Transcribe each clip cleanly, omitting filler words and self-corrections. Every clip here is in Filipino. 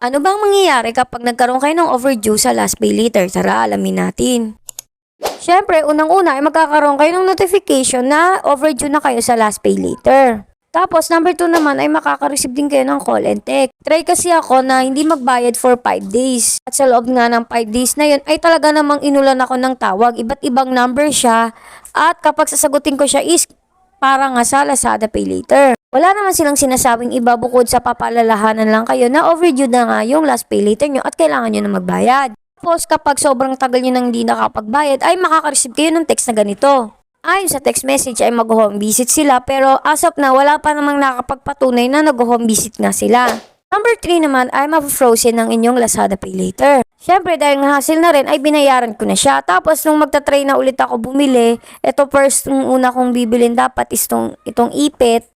Ano bang mangyayari kapag nagkaroon kayo ng overdue sa last pay later? Tara, alamin natin. Siyempre, unang-una ay magkakaroon kayo ng notification na overdue na kayo sa last pay later. Tapos, number 2 naman ay makaka-receive din kayo ng call and text. Try kasi ako na hindi magbayad for 5 days. At sa loob nga ng 5 days na yun, ay talaga namang inulan ako ng tawag. Iba't ibang number siya. At kapag sasagutin ko siya is para nga sa Lazada Pay Later. Wala naman silang sinasabing iba bukod sa papaalalahanan lang kayo na overdue na nga yung last pay later nyo at kailangan nyo na magbayad. Tapos kapag sobrang tagal nyo nang hindi nakapagbayad ay makaka-receive kayo ng text na ganito. Ayon sa text message ay mag-home visit sila pero as of na wala pa namang nakapagpatunay na nag-home visit nga sila. Number 3 naman ay ma-frozen ng inyong Lazada Pay Later. Siyempre dahil nga hassle na rin ay binayaran ko na siya. Tapos nung magta-try na ulit ako bumili, ito first yung una kong bibilin dapat is itong ipit.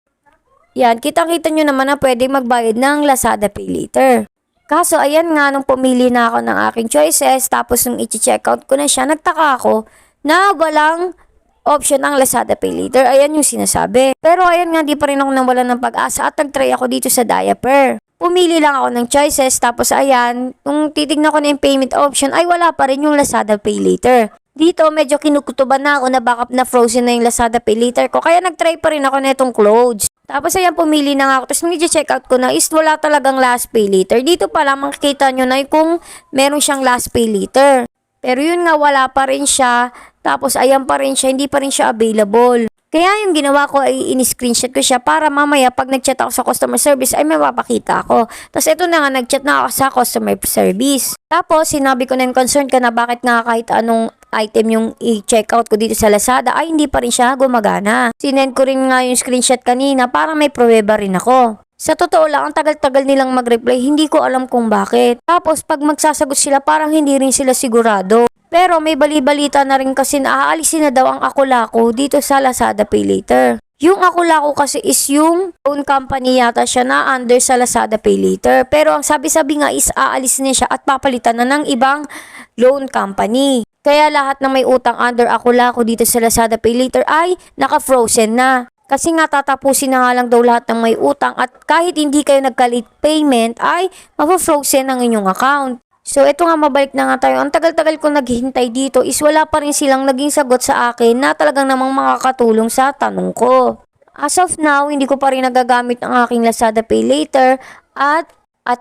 Yan, kitang-kita nyo naman na pwede magbayad ng Lazada Pay Later. Kaso ayan nga nung pumili na ako ng aking choices tapos nung i-checkout ko na siya, nagtaka ako na walang option ang Lazada Pay Later. Ayan yung sinasabi. Pero ayan nga, di pa rin ako nawalan ng pag-asa at nag-try ako dito sa diaper. Pumili lang ako ng choices tapos ayan, nung titignan ko na yung payment option ay wala pa rin yung Lazada Pay Later. Dito medyo kinukutuban na ako na baka na frozen na yung Lazada Pay Later ko kaya nag-try pa rin ako na itong clothes. Tapos ayan, pumili na nga ako. Tapos nung i-check out ko na is wala talagang last pay later. Dito pala makikita nyo na kung meron siyang last pay later. Pero yun nga, wala pa rin siya. Tapos ayan pa rin siya, hindi pa rin siya available. Kaya yung ginawa ko ay in-screenshot ko siya para mamaya pag nag-chat ako sa customer service ay may mapakita ako. Tapos ito na nga, nag-chat na ako sa customer service. Tapos sinabi ko na yung concern ka na bakit nga kahit anong item yung i-check out ko dito sa Lazada ay hindi pa rin siya gumagana. Sinend ko rin nga yung screenshot kanina para may pruweba rin ako. Sa totoo lang, ang tagal-tagal nilang mag-reply, hindi ko alam kung bakit. Tapos pag magsasagot sila parang hindi rin sila sigurado. Pero may bali-balita na rin kasi na aalisin na daw ang Ako-Lako dito sa Lazada Pay Later. Yung Ako-Lako kasi is yung loan company yata siya na under sa Lazada Pay Later. Pero ang sabi-sabi nga is aalisin niya siya at papalitan na ng ibang loan company. Kaya lahat na may utang under Ako-Lako dito sa Lazada Pay Later ay naka-frozen na. Kasi nga tatapusin na nga lang daw lahat ng may utang at kahit hindi kayo nagka-late payment ay mapa-frozen ang inyong account. So ito nga, mabalik na nga tayo. Ang tagal-tagal ko naghihintay dito is wala pa rin silang naging sagot sa akin na talagang namang makakatulong sa tanong ko. As of now, hindi ko pa rin nagagamit ang aking Lazada Pay Later at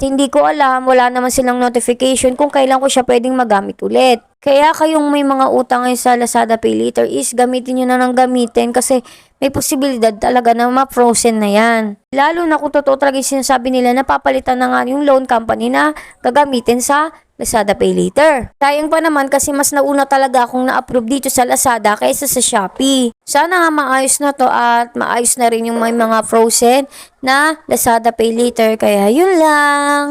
hindi ko alam, wala naman silang notification kung kailan ko siya pwedeng magamit ulit. Kaya kayong may mga utang ngayon sa Lazada Pay Later is gamitin nyo na ng gamitin kasi may posibilidad talaga na ma-frozen na yan. Lalo na kung totoo talaga yung sinasabi nila na papalitan na nga yung loan company na gagamitin sa Lazada Pay Later. Sayang pa naman kasi mas nauna talaga akong na-approve dito sa Lazada kaysa sa Shopee. Sana nga maayos na to at maayos na rin yung may mga frozen na Lazada Pay Later. Kaya yun lang.